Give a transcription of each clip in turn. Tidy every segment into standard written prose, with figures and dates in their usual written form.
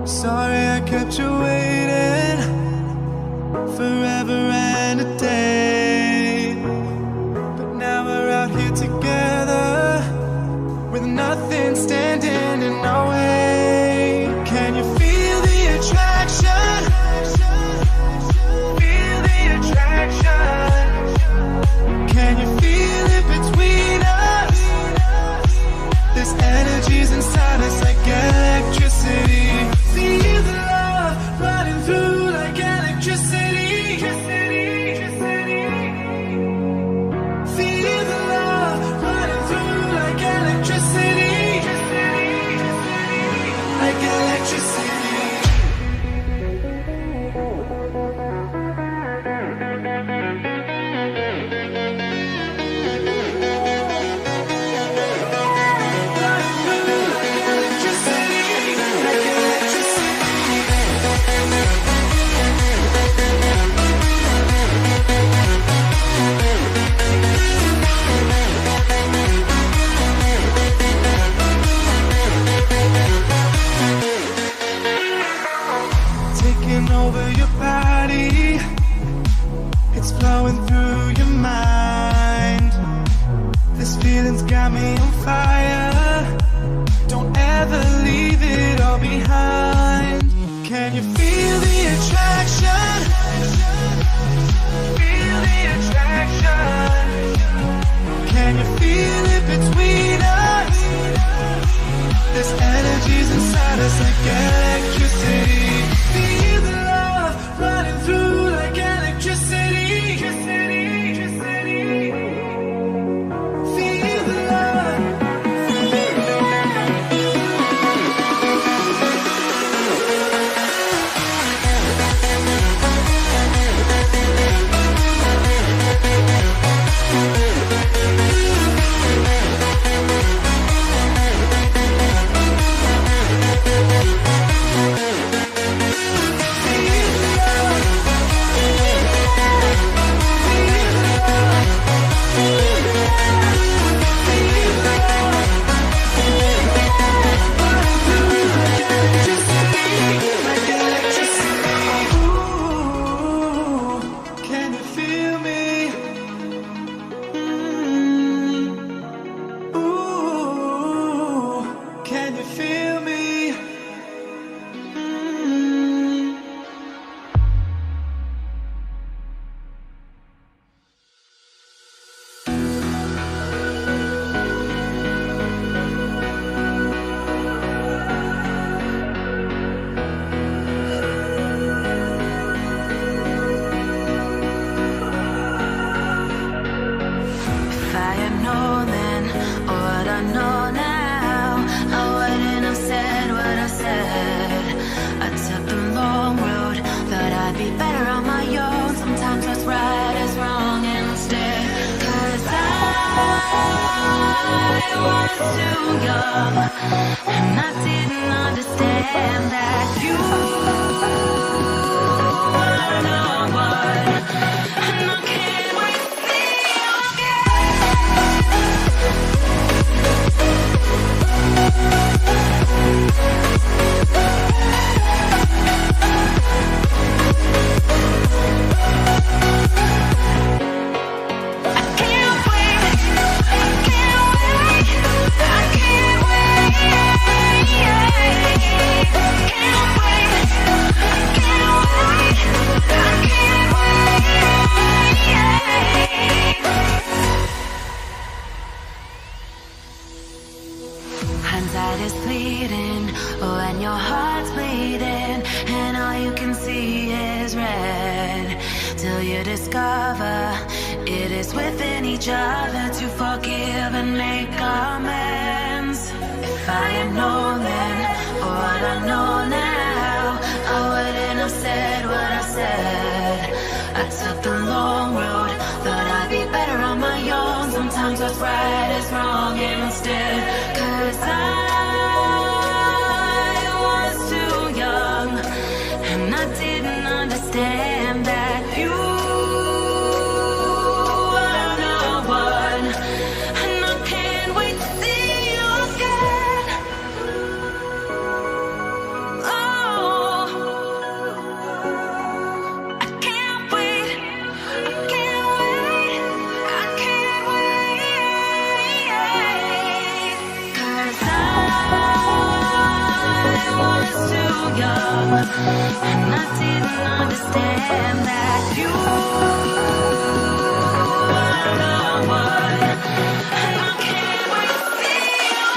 Sorry I kept you waiting forever and a day. But now we're out here together with nothing standing in our way. Can you feel the attraction? Feel the attraction. Can you feel it between us? This energy's inside us like electricity. Feel the love running through like electricity. Feel the love running through like electricity. Like electricity. Taking over your body, it's flowing through your mind. This feeling's got me on fire. Don't ever leave it all behind. Can you feel the attraction? Feel the attraction. Can you feel it between us? This energy's inside us like electricity. Feel the love running through like electricity. Feel the love. Can you feel me? Ooh, can you feel me? If I had known then what I know now, I wouldn't have said what I said. I took the long road, thought I'd be better on my own. Sometimes what's right is wrong instead. 'Cause I was too young, and I didn't understand that you were the one. And I can't wait to see you Hindsight is fleeting when your heart's bleeding and all you can see is red. Till you discover it is within each other to forgive and make amends. If I had known then what I know now, I wouldn't have said what I said. I took the long road, thought I'd be better on my own. Sometimes what's right is wrong instead. 'Cause I was too young, and I didn't understand that you were the one. And I can't wait to see you again. Oh, young, and I didn't understand that you were the one, and I can't wait to see you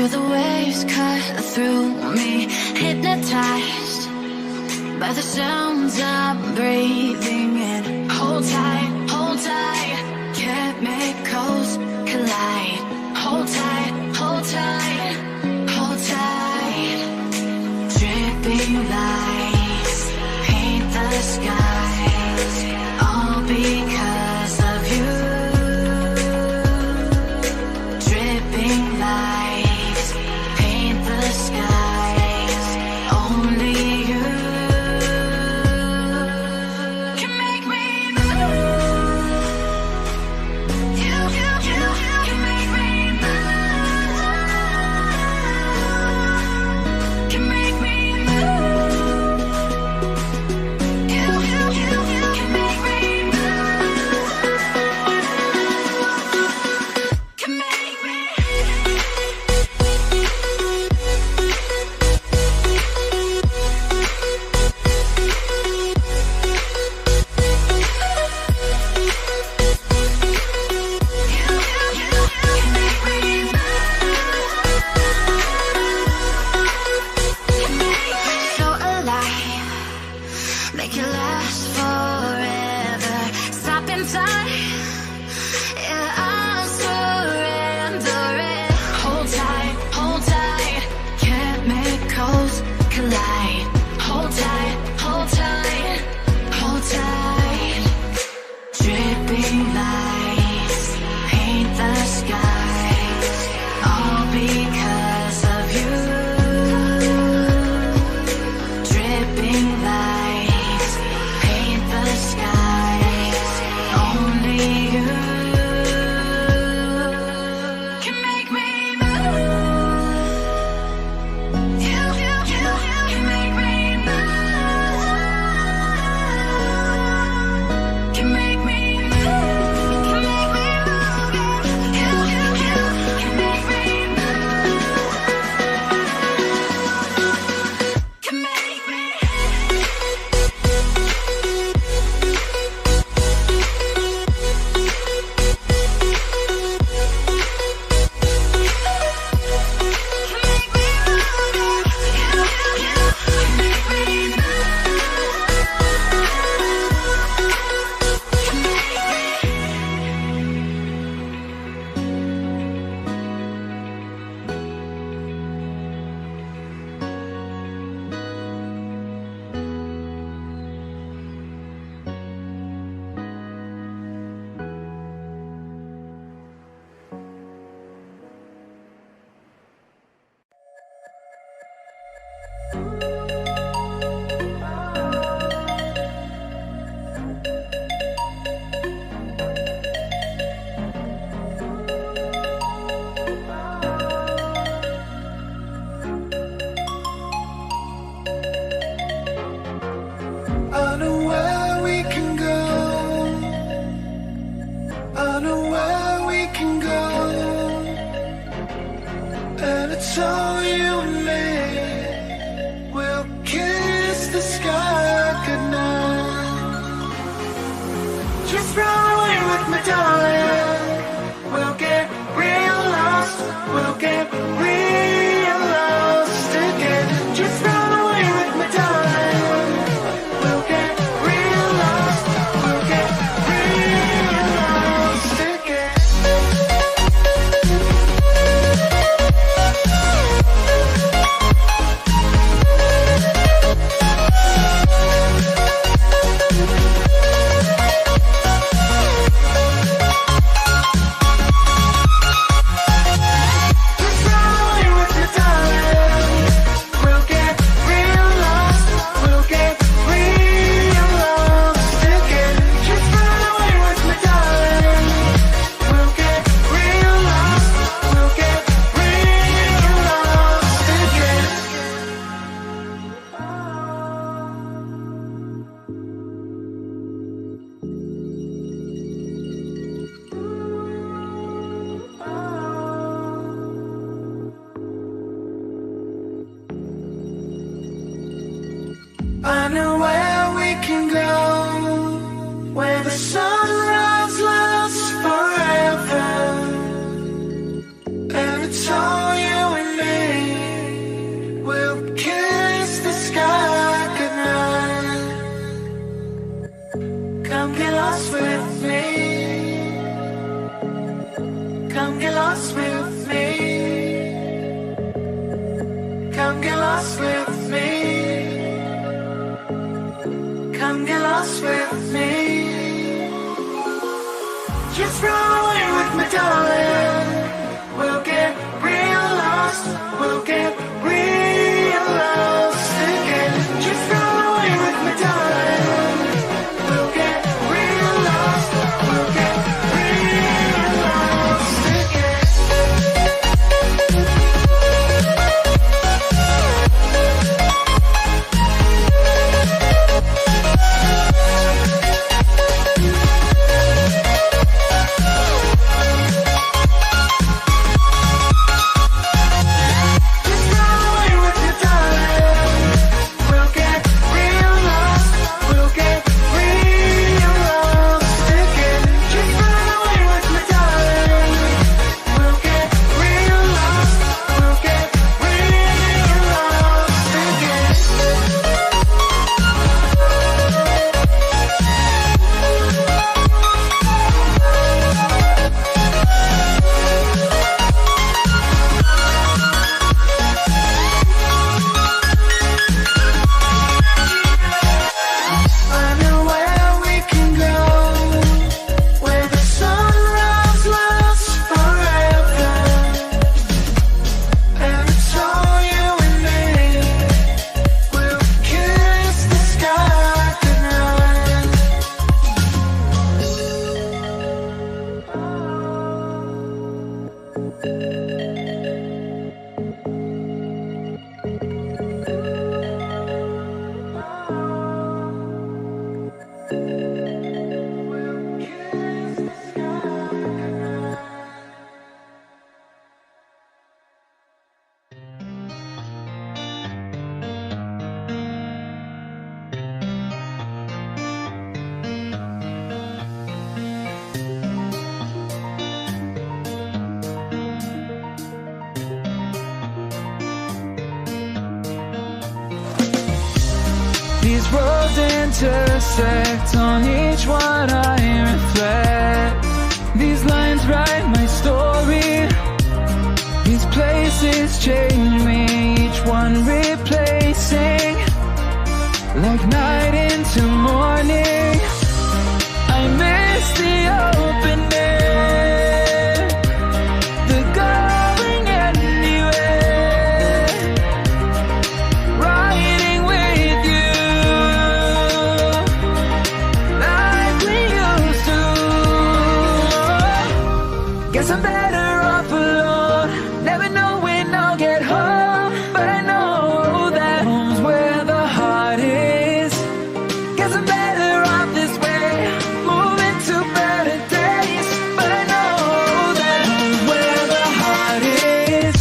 Feel the waves cut through me, hypnotized by the sounds I'm breathing in. Hold tight, chemicals collide. Hold tight, hold tight, hold tight. Dripping lights paint the skies, all because of you. Dripping lights paint the skies, only you can make me move. dripping lights paint the skies, all because of you. Dripping lights paint the skies, only you can make me move. You can make me move. Can make me move. Can make me move. You can make me move. Can make me. I know where we can go. I know where we can go. And it's all you and me. We'll kiss the sky goodnight. Just run away with me, darling. We'll get real lost. We'll get real lost again. Just run away with me, darling. We'll get real lost. We'll get real lost again. Just run away with me, darling. We'll get real lost. We'll get real lost again. Just run away with me, darling. We'll get real lost. We'll get real lost again. I know where we can go, where the sunrise lasts forever, and it's all you and me. We'll kiss the sky goodnight. Come get lost with me. Come get lost with me. Come get lost with me. Come get lost with me. Just run away with me, darling. We'll get real lost. We'll get real lost again. Just run away with me, darling. We'll get real lost. We'll get real lost again. These roads intersect, on each one I reflect. These lines write my story. These places change me, each one replacing. Like night into morning, I miss the open air, the going anywhere, riding with you, like we used to. Guess I'm better off alone, never know when I'll get home, but I know that home's where the heart is. Guess I'm better off this way, moving to better days, but I know that home's where the heart is.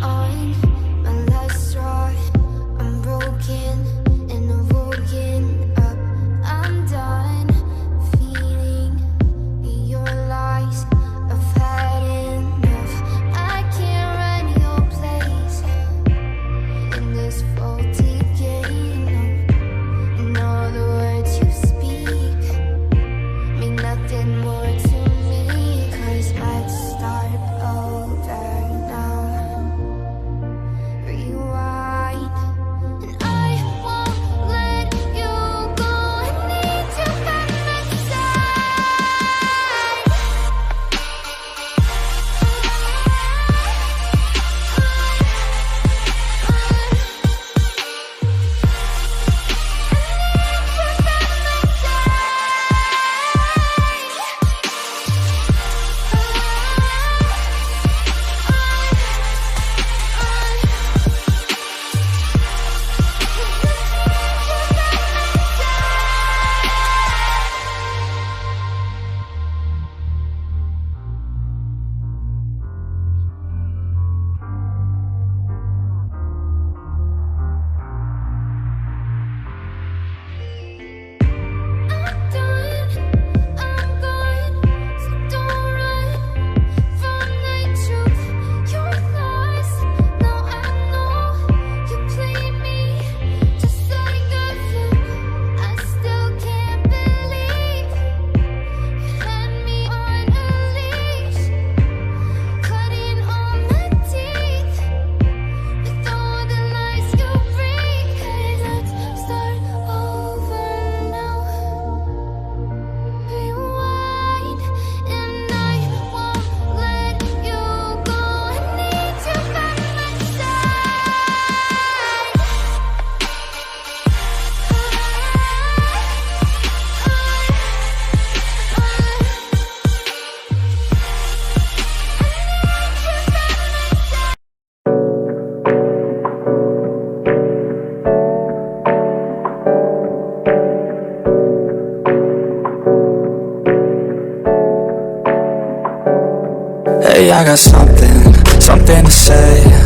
on my last straw. I'm broken and I'm woken up. I'm done feeding your lies. I've had enough. I can't run your place in this faulty game. And all the words you speak mean nothing more to me. 'Cause let's start over now. Rewind. And I won't let you go. I need you by my side. I'm done, I'm gone, so don't run from the truth. You're lost, now I know you played me just like a fluke. I still can't believe you had me on a leash, cutting all my teeth with all the lies you bring. 'Cause let's start over now. Rewind, and I won't let you go. I need you by my side. Hey, I got something to say.